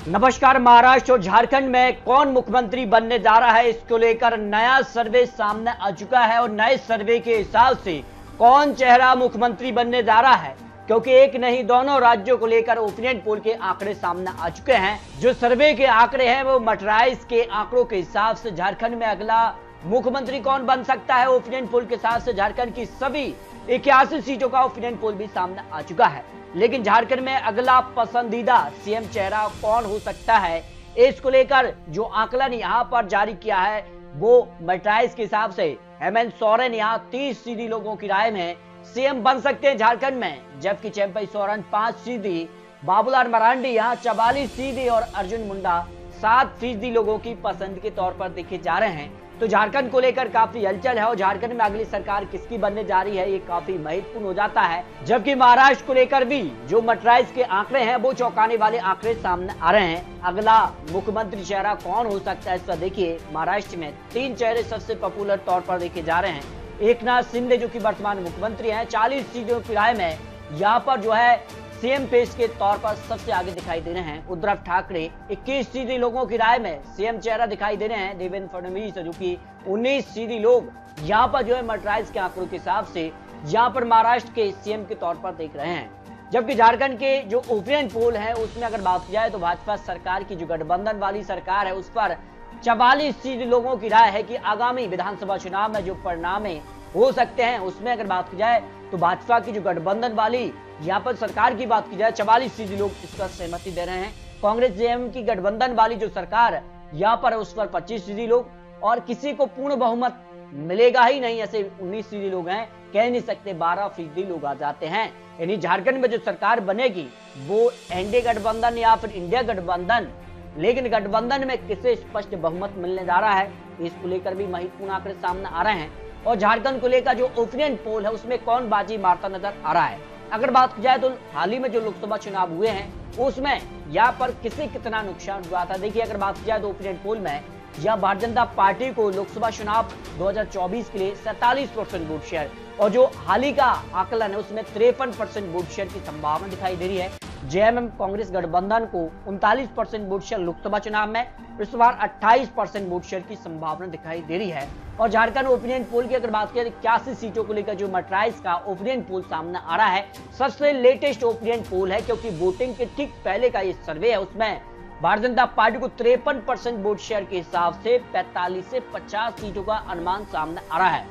नमस्कार। महाराष्ट्र और झारखंड में कौन मुख्यमंत्री बनने जा रहा है, इसको लेकर नया सर्वे सामने आ चुका है और नए सर्वे के हिसाब से कौन चेहरा मुख्यमंत्री बनने जा रहा है, क्योंकि एक नहीं दोनों राज्यों को लेकर ओपिनियन पोल के आंकड़े सामने आ चुके हैं। जो सर्वे के आंकड़े हैं वो मर्चराइज के आंकड़ों के हिसाब से झारखंड में अगला मुख्यमंत्री कौन बन सकता है, ओपिनियन पोल के हिसाब से झारखंड की सभी 81 सीटों का ओपिनियन पोल भी सामने आ चुका है। लेकिन झारखंड में अगला पसंदीदा सीएम चेहरा कौन हो सकता है, इसको लेकर जो आकलन यहाँ पर जारी किया है वो मर्चराइज के हिसाब से हेमंत सोरेन यहाँ 30 सीधी लोगों की राय में सीएम बन सकते हैं झारखंड में, जबकि चंपई सोरेन 5 सीधी, बाबूलाल मरांडी यहाँ 44 सीधी और अर्जुन मुंडा 7 फीसदी लोगों की पसंद के तौर पर देखे जा रहे हैं। तो झारखंड को लेकर काफी हलचल है और झारखंड में अगली सरकार किसकी बनने जा रही है ये काफी महत्वपूर्ण हो जाता है। जबकि महाराष्ट्र को लेकर भी जो मर्चराइज के आंकड़े हैं वो चौंकाने वाले आंकड़े सामने आ रहे हैं। अगला मुख्यमंत्री चेहरा कौन हो सकता है, इस पर देखिए महाराष्ट्र में 3 चेहरे सबसे पॉपुलर तौर पर देखे जा रहे हैं। एकनाथ शिंदे जो की वर्तमान मुख्यमंत्री है, 40 सीटों की राय में यहाँ पर जो है सीएम पेश के तौर पर सबसे आगे दिखाई दे रहे हैं। उद्धव ठाकरे 21 सीधी लोगों की राय में सीएम चेहरा दिखाई दे रहे हैं। देवेंद्र फडणवीस जो कि 19 सीधी लोग यहाँ पर जो है मर्चराइज के आंकड़ों के हिसाब से यहाँ पर महाराष्ट्र के सीएम के तौर पर देख रहे हैं। जबकि झारखंड के जो ओपिनियन पोल है उसमें अगर बात की जाए तो भाजपा सरकार की जो गठबंधन वाली सरकार है उस पर 44 सीधी लोगों की राय है कि आगामी विधानसभा चुनाव में जो परिणाम हो सकते हैं उसमें अगर बात की जाए तो भाजपा की जो गठबंधन वाली यहाँ पर सरकार की बात की जाए 44 सीधी लोग इस पर सहमति दे रहे हैं। कांग्रेस जेएमएम की गठबंधन वाली जो सरकार यहाँ पर उस पर 25 सीधी लोग, और किसी को पूर्ण बहुमत मिलेगा ही नहीं, ऐसे 19 सीधी लोग हैं, कह नहीं सकते 12 फीसदी लोग आ जाते हैं। यानी झारखंड में जो सरकार बनेगी वो एनडीए गठबंधन या फिर इंडिया गठबंधन, लेकिन गठबंधन में किसे स्पष्ट बहुमत मिलने जा रहा है इसको लेकर भी महत्वपूर्ण आंकड़े सामने आ रहे हैं। और झारखंड को लेकर जो ओपिनियन पोल है उसमें कौन बाजी मारता नजर आ रहा है। अगर बात की जाए तो हाल ही में जो लोकसभा चुनाव हुए हैं उसमें यहाँ पर किसे कितना नुकसान हुआ था, देखिए अगर बात की जाए तो ओपिनियन पोल में यहाँ भारतीय जनता पार्टी को लोकसभा चुनाव 2024 के लिए 47% वोट शेयर, और जो हाल ही का आकलन है उसमें 53% वोट शेयर की संभावना दिखाई दे रही है। जेएमएम कांग्रेस गठबंधन को 39% वोट शेयर लोकसभा चुनाव में, इस बार 28% वोट शेयर की संभावना दिखाई दे रही है। और झारखंड ओपिनियन पोल की अगर बात करें 81 सीटों को लेकर जो मर्चराइज का ओपिनियन पोल सामने आ रहा है, सबसे लेटेस्ट ओपिनियन पोल है, क्योंकि वोटिंग के ठीक पहले का ये सर्वे है उसमें भारतीय जनता पार्टी को 53% वोट शेयर के हिसाब से 45 से 50 सीटों का अनुमान सामने आ रहा है।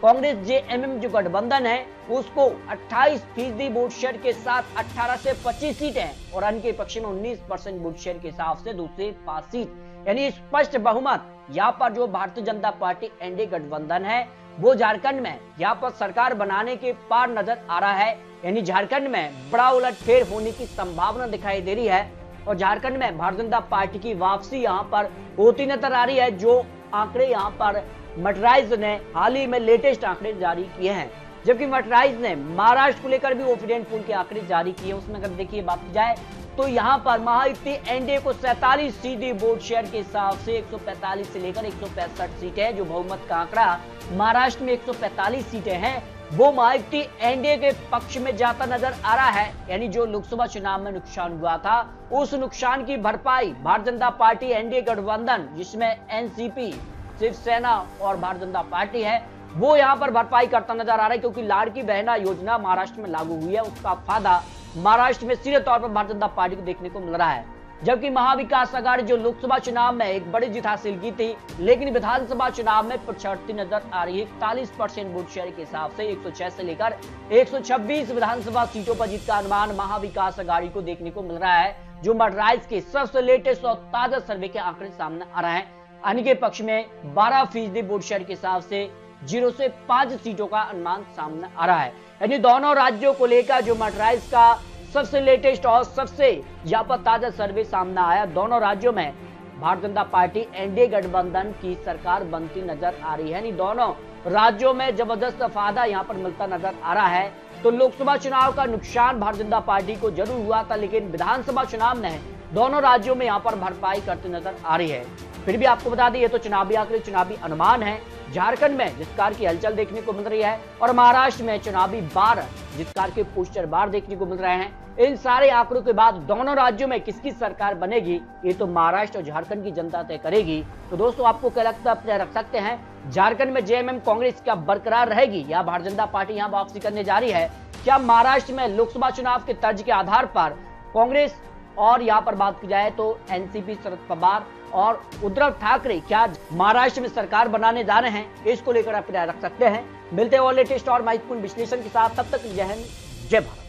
कांग्रेस जेएमएम जो गठबंधन है उसको 28% वोट शेयर के साथ 18 से 25 सीट है, और अन्य के पक्ष में 19% वोट शेयर के हिसाब से दूसरे 5 सीट, यानी स्पष्ट बहुमत यहाँ पर जो भारतीय जनता पार्टी एनडीए गठबंधन है वो झारखंड में यहाँ पर सरकार बनाने के पार नजर आ रहा है। यानी झारखंड में बड़ा उलटफेर होने की संभावना दिखाई दे रही है और झारखंड में भारतीय जनता पार्टी की वापसी यहाँ पर होती नजर आ रही है। जो आंकड़े यहाँ पर मर्चराइज ने हाल ही में लेटेस्ट आंकड़े जारी किए हैं, जबकि मर्चराइज ने महाराष्ट्र को लेकर भी ओपिनियन पोल के आंकड़े जारी किए। उसमें अगर देखिए बात की जाए तो यहाँ पर महायुति एनडीए को 47 सीधी वोट शेयर के हिसाब से 145 से लेकर 165 सीटें, जो बहुमत का आंकड़ा महाराष्ट्र में 145 सीटें हैं वो महायुति एनडीए के पक्ष में जाता नजर आ रहा है। यानी जो लोकसभा चुनाव में नुकसान हुआ था उस नुकसान की भरपाई भारतीय जनता पार्टी एनडीए गठबंधन जिसमें एनसीपी, शिवसेना और भारतीय जनता पार्टी है वो यहाँ पर भरपाई करता नजर आ रहा है, क्योंकि लाड़की बहना योजना महाराष्ट्र में लागू हुई है, उसका फायदा महाराष्ट्र में सीधे तौर पर भारतीय जनता पार्टी को देखने को मिल रहा है। जबकि महाविकास आघाड़ी जो लोकसभा चुनाव में एक बड़ी जीत हासिल की थी, लेकिन विधानसभा चुनाव में पिछड़ती नजर आ रही है। 41% वोट शेयर के हिसाब से 106 से लेकर 126 विधानसभा सीटों पर जीत का अनुमान महाविकास आघाड़ी को देखने को मिल रहा है, जो मर्चराइज के सबसे लेटेस्ट और ताजा सर्वे के आंकड़े सामने आ रहे हैं। अन्य के पक्ष में 12% वोट शेयर के हिसाब से 0 से 5 सीटों का अनुमान सामने आ रहा है। यानी दोनों राज्यों को लेकर जो मर्चराइज का सबसे लेटेस्ट और सबसे यहाँ पर ताजा सर्वे सामने आया, दोनों राज्यों में भारतीय जनता पार्टी एनडीए गठबंधन की सरकार बनती नजर आ रही है। यानी दोनों राज्यों में जबरदस्त फायदा यहाँ पर मिलता नजर आ रहा है। तो लोकसभा चुनाव का नुकसान भारतीय जनता पार्टी को जरूर हुआ था, लेकिन विधानसभा चुनाव में दोनों राज्यों में यहाँ पर भरपाई करती नजर आ रही है। फिर भी आपको बता दें, ये तो चुनावी आंकड़े, चुनावी अनुमान है। झारखंड में जिस कार की हलचल देखने को मिल रही है और महाराष्ट्र में चुनावी बार, जिस कार के पोस्टर बार देखने को मिल रहे हैं, इन सारे आंकड़ों के बाद दोनों राज्यों में किसकी सरकार बनेगी ये तो महाराष्ट्र और झारखंड की जनता तय करेगी। तो दोस्तों, आपको क्या लगता है, अपने रख सकते हैं झारखंड में जेएमएम कांग्रेस क्या बरकरार रहेगी या भारतीय जनता पार्टी यहां वापसी करने जा रही है? क्या महाराष्ट्र में लोकसभा चुनाव के तर्ज के आधार पर कांग्रेस और यहां पर बात की जाए तो एनसीपी, शरद पवार और उद्धव ठाकरे क्या महाराष्ट्र में सरकार बनाने जा रहे हैं, इसको लेकर आप राय रख सकते हैं। मिलते हैं और लेटेस्ट और महत्वपूर्ण विश्लेषण के साथ, तब तक जय हिंद, जय भारत।